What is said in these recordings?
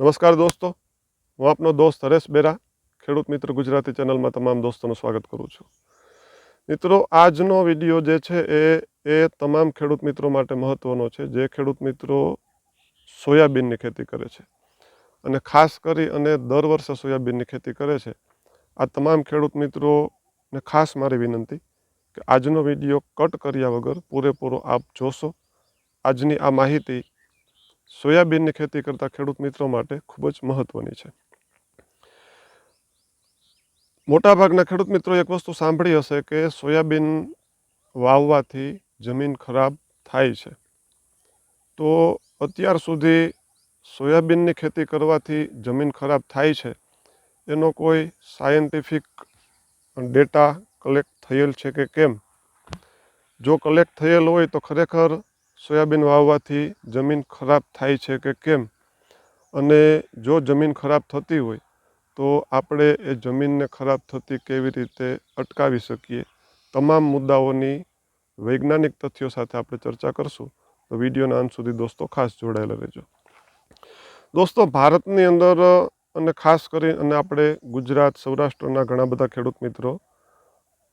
નમસ્કાર દોસ્તો, હું આપનો દોસ્ત હરેશ બેરા ખેડૂત મિત્ર ગુજરાતી ચેનલમાં તમામ દોસ્તોનું સ્વાગત કરું છું. મિત્રો, આજનો વિડીયો જે છે એ તમામ ખેડૂત મિત્રો માટે મહત્ત્વનો છે જે ખેડૂત મિત્રો સોયાબીનની ખેતી કરે છે અને ખાસ કરી અને દર વર્ષે સોયાબીનની ખેતી કરે છે. આ તમામ ખેડૂત મિત્રોને ખાસ મારી વિનંતી કે આજનો વિડીયો કટ કર્યા વગર પૂરેપૂરો આપ જોશો. આજની આ માહિતી સોયાબીનની ખેતી કરતા ખેડૂત મિત્રો માટે ખૂબ જ મહત્ત્વની છે. મોટાભાગના ખેડૂત મિત્રો એક વસ્તુ સાંભળી હશે કે સોયાબીન વાવવાથી જમીન ખરાબ થાય છે. તો અત્યાર સુધી સોયાબીનની ખેતી કરવાથી જમીન ખરાબ થાય છે એનો કોઈ સાયન્ટિફિક ડેટા કલેક્ટ થયેલ છે કે કેમ? જો કલેક્ટ થયેલ હોય તો ખરેખર સોયાબીન વાવવાથી જમીન ખરાબ થાય છે કે કેમ? અને જો જમીન ખરાબ થતી હોય તો આપણે એ જમીનને ખરાબ થતી કેવી રીતે અટકાવી શકીએ? તમામ મુદ્દાઓની વૈજ્ઞાનિક તથ્યો સાથે આપણે ચર્ચા કરશું. તો વિડીયોના અંત સુધી દોસ્તો ખાસ જોડાયેલા રહેજો. દોસ્તો, ભારતની અંદર અને ખાસ કરી અને આપણે ગુજરાત, સૌરાષ્ટ્રના ઘણા બધા ખેડૂત મિત્રો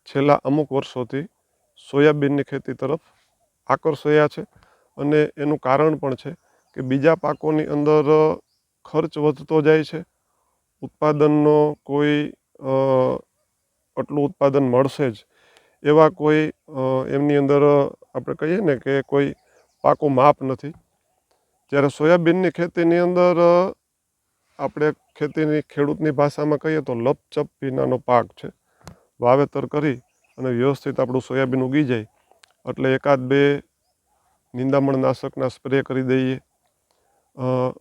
છેલ્લા અમુક વર્ષોથી સોયાબીનની ખેતી તરફ આકર્ષાયા છે. અને એનું કારણ પણ છે કે બીજા પાકોની અંદર ખર્ચ વધતો જાય છે. ઉત્પાદનનો કોઈ આટલું ઉત્પાદન મળશે જ એવા કોઈ એમની અંદર આપણે કહીએ ને કે કોઈ પાકો માપ નથી. જ્યારે સોયાબીનની ખેતીની અંદર આપણે ખેડૂતની ભાષામાં કહીએ તો લપચપ વિનાનો પાક છે. વાવેતર કરી અને વ્યવસ્થિત આપણું સોયાબીન ઉગી જાય એટલે એકાદ બે નિંદામણનાશકના સ્પ્રે કરી દઈએ.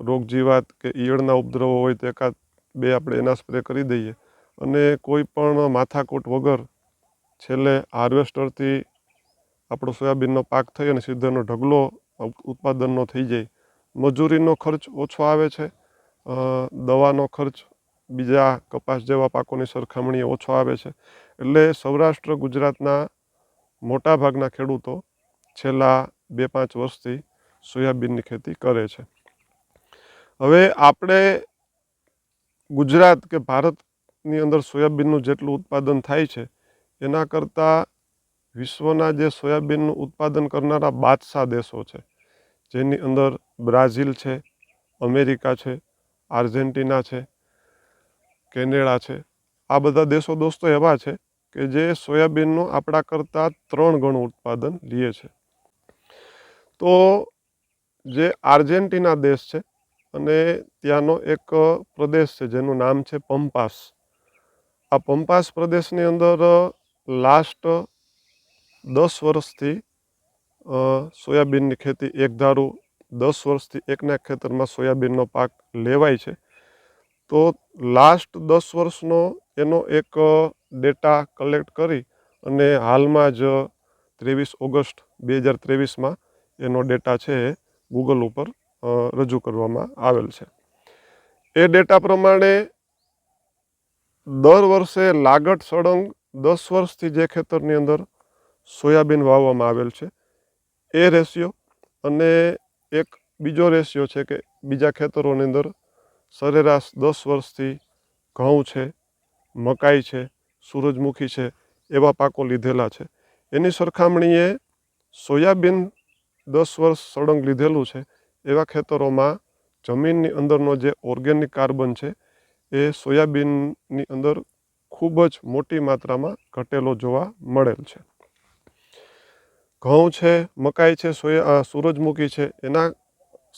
રોગજીવાત કે ઈયળના ઉપદ્રવો હોય તો એકાદ બે આપણે એના સ્પ્રે કરી દઈએ અને કોઈ પણ માથાકૂટ વગર છેલ્લે હાર્વેસ્ટરથી આપણો સોયાબીનનો પાક થઈ અને સીધો એનો ઢગલો ઉત્પાદનનો થઈ જાય. મજૂરીનો ખર્ચ ઓછો આવે છે, દવાનો ખર્ચ બીજા કપાસ જેવા પાકોની સરખામણીએ ઓછો આવે છે. એટલે સૌરાષ્ટ્ર ગુજરાતના મોટાભાગના ખેડૂતો છેલ્લા 2-5 વર્ષથી સોયાબીનની ખેતી કરે છે. હવે આપણે ગુજરાત કે ભારતની અંદર સોયાબીનનું જેટલું ઉત્પાદન થાય છે એના કરતાં વિશ્વના જે સોયાબીનનું ઉત્પાદન કરનારા બાદશાહ દેશો છે, જેની અંદર બ્રાઝિલ છે, અમેરિકા છે, આર્જેન્ટિના છે, કેનેડા છે, આ બધા દેશો દોસ્તો એવા છે કે જે સોયાબીનનું આપણા કરતાં 3 ગણું ઉત્પાદન લે છે. તો જે આર્જેન્ટિના દેશ છે અને ત્યાંનો એક પ્રદેશ છે જેનું નામ છે પમ્પાસ. આ પમ્પાસ પ્રદેશની અંદર લાસ્ટ 10 વર્ષથી સોયાબીનની ખેતી એકધારું 10 વર્ષથી એકના ખેતરમાં સોયાબીનનો પાક લેવાય છે. તો લાસ્ટ 10 વર્ષનો એનો એક ડેટા કલેક્ટ કરી અને હાલમાં જ 23 ઓગસ્ટ 2023માં એનો ડેટા છે એ ગૂગલ ઉપર રજૂ કરવામાં આવેલ છે. એ ડેટા પ્રમાણે દર વર્ષે લાગત સળંગ 10 વર્ષથી જે ખેતરની અંદર સોયાબીન વાવવામાં આવેલ છે એ રેશિયો અને એક બીજો રેશિયો છે કે બીજા ખેતરોની અંદર સરેરાશ 10 વર્ષથી ઘઉં છે, મકાઈ છે, સૂરજમુખી છે એવા પાકો લીધેલા છે. એની સરખામણીએ સોયાબીન 10 વર્ષ સળંગ લીધેલું છે એવા ખેતરોમાં જમીનની અંદરનો જે ઓર્ગેનિક કાર્બન છે એ સોયાબીનની અંદર ખૂબ જ મોટી માત્રામાં ઘટેલો જોવા મળેલ છે. ઘઉં છે, મકાઈ છે, સૂરજમુખી છે, એના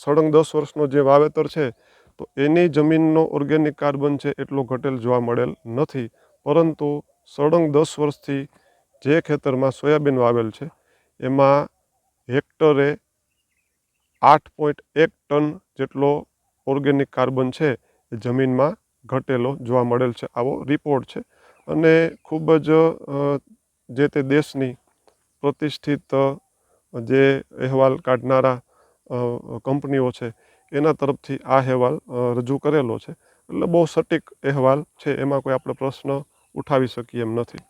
સળંગ 10 વર્ષનો જે વાવેતર છે તો એની જમીનનો ઓર્ગેનિક કાર્બન છે એટલો ઘટેલ જોવા મળેલ નથી. પરંતુ સળંગ 10 વર્ષથી જે ખેતરમાં સોયાબીન વાવેલ છે એમાં હેક્ટરે 8.1 ટન જેટલો ઓર્ગેનિક કાર્બન છે એ જમીનમાં ઘટેલો જોવા મળેલ છે. આવો રિપોર્ટ છે અને ખૂબ જ જે તે દેશની પ્રતિષ્ઠિત જે અહેવાલ કાઢનારા કંપનીઓ છે એના તરફથી આ અહેવાલ રજૂ કરેલો છે. એટલે બહુ સટીક અહેવાલ છે, એમાં કોઈ આપણે પ્રશ્ન ઉઠાવી શકીએ એમ નથી.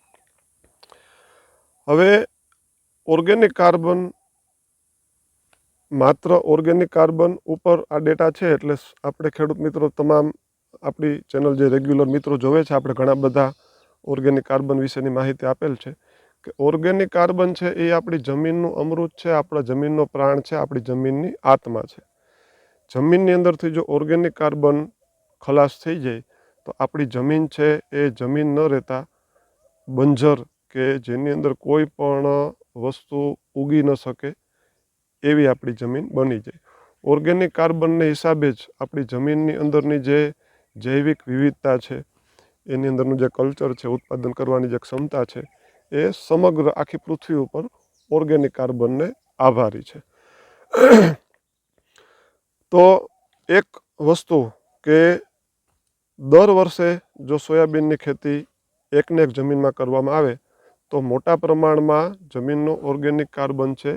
હવે ઓર્ગેનિક કાર્બન માત્ર ઓર્ગેનિક કાર્બન ઉપર આ ડેટા છે, એટલે આપણે ખેડૂત મિત્રો તમામ આપણી ચેનલ જે રેગ્યુલર મિત્રો જોવે છે, આપણે ઘણા બધા ઓર્ગેનિક કાર્બન વિશેની માહિતી આપેલ છે કે ઓર્ગેનિક કાર્બન છે એ આપણી જમીનનું અમૃત છે, આપણા જમીનનો પ્રાણ છે, આપણી જમીનની આત્મા છે. જમીનની અંદરથી જો ઓર્ગેનિક કાર્બન ખલાસ થઈ જાય તો આપણી જમીન છે એ જમીન ન રહેતા બંજર કે જેની અંદર કોઈ પણ વસ્તુ ઉગી ન શકે એવી આપણી જમીન બની જાય. ઓર્ગેનિક કાર્બનને હિસાબે જ આપણી જમીનની અંદરની જે જૈવિક વિવિધતા છે, એની અંદરનું જે કલ્ચર છે, ઉત્પાદન કરવાની જે ક્ષમતા છે, એ સમગ્ર આખી પૃથ્વી ઉપર ઓર્ગેનિક કાર્બનને આભારી છે. તો એક વસ્તુ કે દર વર્ષે જો સોયાબીનની ખેતી એકને એક જમીનમાં કરવામાં આવે તો મોટા પ્રમાણમાં જમીનનો ઓર્ગેનિક કાર્બન છે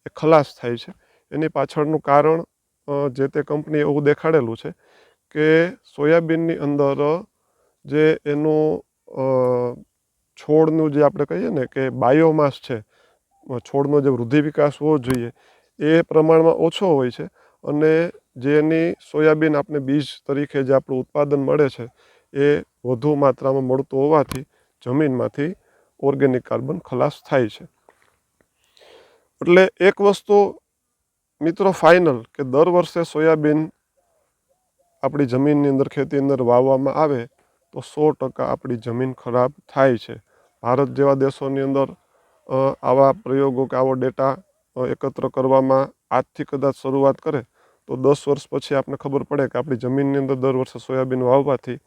એ ખલાસ થાય છે. એની પાછળનું કારણ જે તે કંપનીએ એવું દેખાડેલું છે કે સોયાબીનની અંદર જે એનું છોડનું જે આપણે કહીએ ને કે બાયોમાસ છે, છોડનો જે વૃદ્ધિ વિકાસ હોવો જોઈએ એ પ્રમાણમાં ઓછો હોય છે, અને જે એની સોયાબીન આપણે બીજ તરીકે જે આપણું ઉત્પાદન મળે છે એ વધુ માત્રામાં મળતું હોવાથી જમીનમાંથી ઓર્ગેનિક કાર્બન ખલાસ થાય છે. એટલે એક વસ્તુ મિત્રો ફાઇનલ કે દર વર્ષે સોયાબીન આપણી જમીનની અંદર ખેતી અંદર વાવવામાં આવે તો 100% આપણી જમીન ખરાબ થાય છે. ભારત જેવા દેશોની અંદર આવા પ્રયોગો કે આવો ડેટા એકત્ર કરવામાં આજથી કદાચ શરૂઆત કરે તો 10 વર્ષ પછી આપણે ખબર પડે કે આપણી જમીનની અંદર દર વર્ષે સોયાબીન વાવવાથી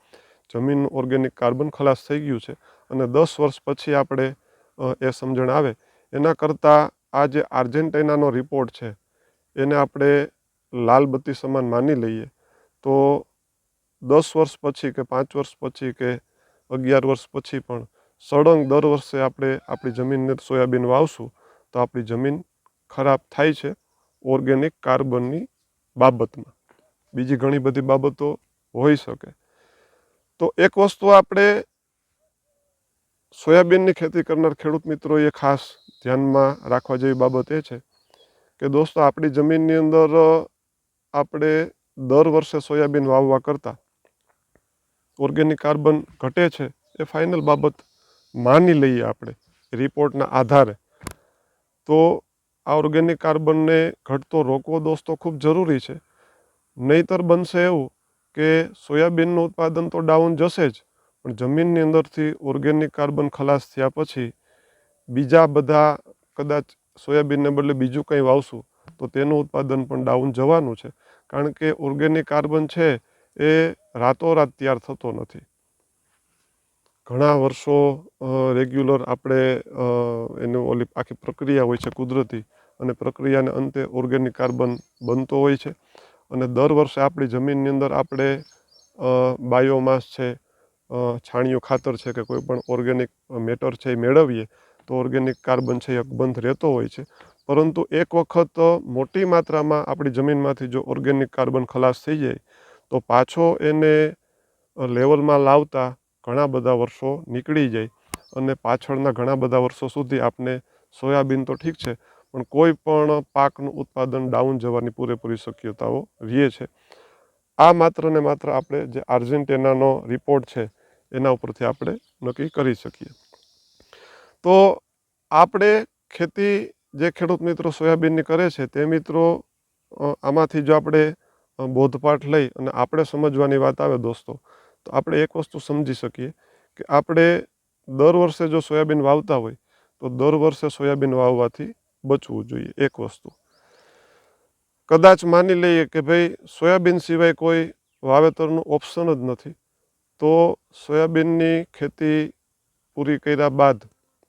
જમીનનું ઓર્ગેનિક કાર્બન ખલાસ થઈ ગયું છે, અને 10 વર્ષ પછી આપણે એ સમજણ આવે. એના કરતાં આ જે આર્જેન્ટિનાનો રિપોર્ટ છે એને આપણે લાલ બત્તી સમાન માની લઈએ તો 10 વર્ષ પછી કે 5 વર્ષ પછી કે 11 વર્ષ પછી પણ સળંગ દર વર્ષે આપણે આપણી જમીનને સોયાબીન વાવશું તો આપણી જમીન ખરાબ થાય છે ઓર્ગેનિક કાર્બનની બાબતમાં. બીજી ઘણી બધી બાબતો હોઈ શકે. તો એક વસ્તુ આપણે સોયાબીનની ખેતી કરનાર ખેડૂત મિત્રોએ ખાસ ધ્યાનમાં રાખવા જેવી બાબત એ છે કે દોસ્તો આપણી જમીનની અંદર આપણે દર વર્ષે સોયાબીન વાવવા કરતાં ઓર્ગેનિક કાર્બન ઘટે છે એ ફાઇનલ બાબત માની લઈએ આપણે રિપોર્ટના આધારે. તો આ ઓર્ગેનિક કાર્બનને ઘટતો રોકવો દોસ્તો ખૂબ જરૂરી છે. નહીંતર બનશે એવું કે સોયાબીનનું ઉત્પાદન તો ડાઉન જશે જ, પણ જમીનની અંદરથી ઓર્ગેનિક કાર્બન ખલાસ થયા પછી બીજા બધા કદાચ સોયાબીનને બદલે બીજું કંઈ વાવશું તો તેનું ઉત્પાદન પણ ડાઉન જવાનું છે. કારણ કે ઓર્ગેનિક કાર્બન છે એ રાતોરાત તૈયાર થતો નથી. ઘણા વર્ષો રેગ્યુલર આપણે એનું ઓલી આખી પ્રક્રિયા હોય છે કુદરતી, અને પ્રક્રિયાને અંતે ઓર્ગેનિક કાર્બન બનતો હોય છે. અને દર વર્ષે આપણી જમીનની અંદર આપણે બાયોમાસ છે, છાણિયું ખાતર છે કે કોઈ પણ ઓર્ગેનિક મેટર છે એ મેળવીએ તો ઓર્ગેનિક કાર્બન છે એ અકબંધ રહેતો હોય છે. પરંતુ એક વખત મોટી માત્રામાં આપણી જમીનમાંથી જો ઓર્ગેનિક કાર્બન ખલાસ થઈ જાય તો પાછો એને લેવલમાં લાવતા ઘણા બધા વર્ષો નીકળી જાય, અને પાછળના ઘણા બધા વર્ષો સુધી આપણે સોયાબીન તો ઠીક છે પણ કોઈ પણ પાકનું ઉત્પાદન ડાઉન જવાની પૂરેપૂરી શક્યતાઓ રહે છે. આ માત્ર ને માત્ર આપણે જે આર્જેન્ટિનાનો રિપોર્ટ છે એના ઉપરથી આપણે નક્કી કરી શકીએ. તો આપણે ખેતી જે ખેડૂત મિત્રો સોયાબીનની કરે છે તે મિત્રો આમાંથી જો આપણે બોધપાઠ લઈ અને આપણે સમજવાની વાત આવે દોસ્તો, તો આપણે એક વસ્તુ સમજી શકીએ કે આપણે દર વર્ષે જો સોયાબીન વાવતા હોય તો દર વર્ષે સોયાબીન વાવવાથી બચવું જોઈએ. એક વસ્તુ કદાચ માની લઈએ કે ભાઈ સોયાબીન સિવાય કોઈ વાવેતરનું ઓપ્શન જ નથી, તો સોયાબીનની ખેતી પૂરી કર્યા બાદ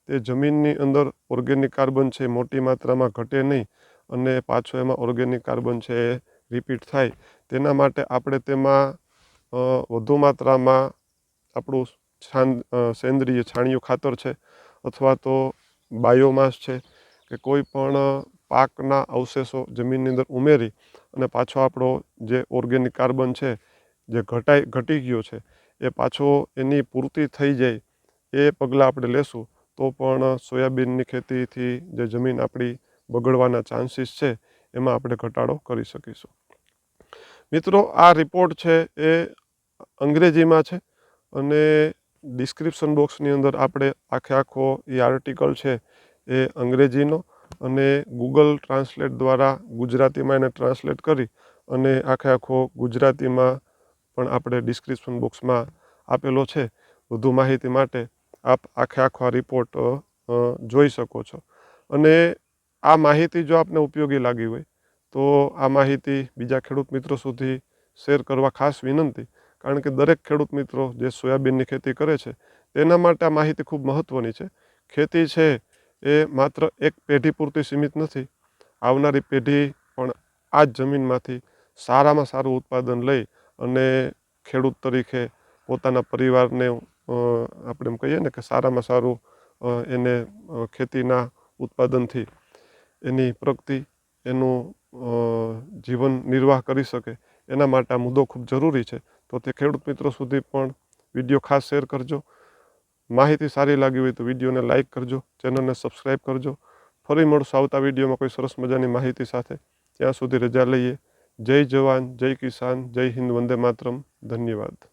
તે જમીનની અંદર ઓર્ગેનિક કાર્બન છે મોટી માત્રામાં ઘટે નહીં, અને પાછો એમાં ઓર્ગેનિક કાર્બન છે એ રિપીટ થાય. તેના માટે આપણે તેમાં વધુ માત્રામાં આપણું સેન્દ્રિય છાણિયું ખાતર છે, અથવા તો બાયોમાસ છે કે કોઈ પણ પાકના અવશેષો જમીનની અંદર ઉમેરી અને પાછો આપણો જે ઓર્ગેનિક કાર્બન છે જે ઘટી ગયો છે એ પાછો એની પૂર્તિ થઈ જાય એ પગલાં આપણે લેશું તો પણ સોયાબીનની ખેતીથી જે જમીન આપણી બગડવાના ચાન્સીસ છે એમાં આપણે ઘટાડો કરી શકીશું. મિત્રો, આ રિપોર્ટ છે એ અંગ્રેજીમાં છે અને ડિસ્ક્રિપ્શન બોક્સની અંદર આપણે આખો એ આર્ટિકલ છે એ અંગ્રેજીનો અને ગૂગલ ટ્રાન્સલેટ દ્વારા ગુજરાતીમાં એને ટ્રાન્સલેટ કરી અને આખો ગુજરાતીમાં પણ આપણે ડિસ્ક્રિપ્શન બોક્સમાં આપેલો છે. વધુ માહિતી માટે આપ આખો આ રિપોર્ટ જોઈ શકો છો. અને આ માહિતી જો આપને ઉપયોગી લાગી હોય તો આ માહિતી બીજા ખેડૂત મિત્રો સુધી શેર કરવા ખાસ વિનંતી. કારણ કે દરેક ખેડૂત મિત્રો જે સોયાબીનની ખેતી કરે છે તેના માટે આ માહિતી ખૂબ મહત્ત્વની છે. ખેતી છે એ માત્ર એક પેઢી પૂરતી સીમિત નથી. આવનારી પેઢી પણ આ જ જમીનમાંથી સારામાં સારું ઉત્પાદન લઈ અને ખેડૂત તરીકે પોતાના પરિવારને આપણે એમ કહીએ ને કે સારામાં સારું એને ખેતીના ઉત્પાદનથી એની પ્રગતિ, એનું જીવન નિર્વાહ કરી શકે. એના માટે આ મુદ્દો ખૂબ જરૂરી છે. તો તે ખેડૂત મિત્રો સુધી પણ વિડીયો ખાસ શેર કરજો. માહિતી સારી લાગી હોય તો વિડીયોને લાઇક કરજો, ચેનલને સબસ્ક્રાઈબ કરજો. ફરી મળશું આવતા વિડીયોમાં કોઈ સરસ મજાની માહિતી સાથે. ત્યાં સુધી રજા લઈએ. જય જવાન, જય કિસાન, જય હિન્દ, વંદે માતરમ. ધન્યવાદ.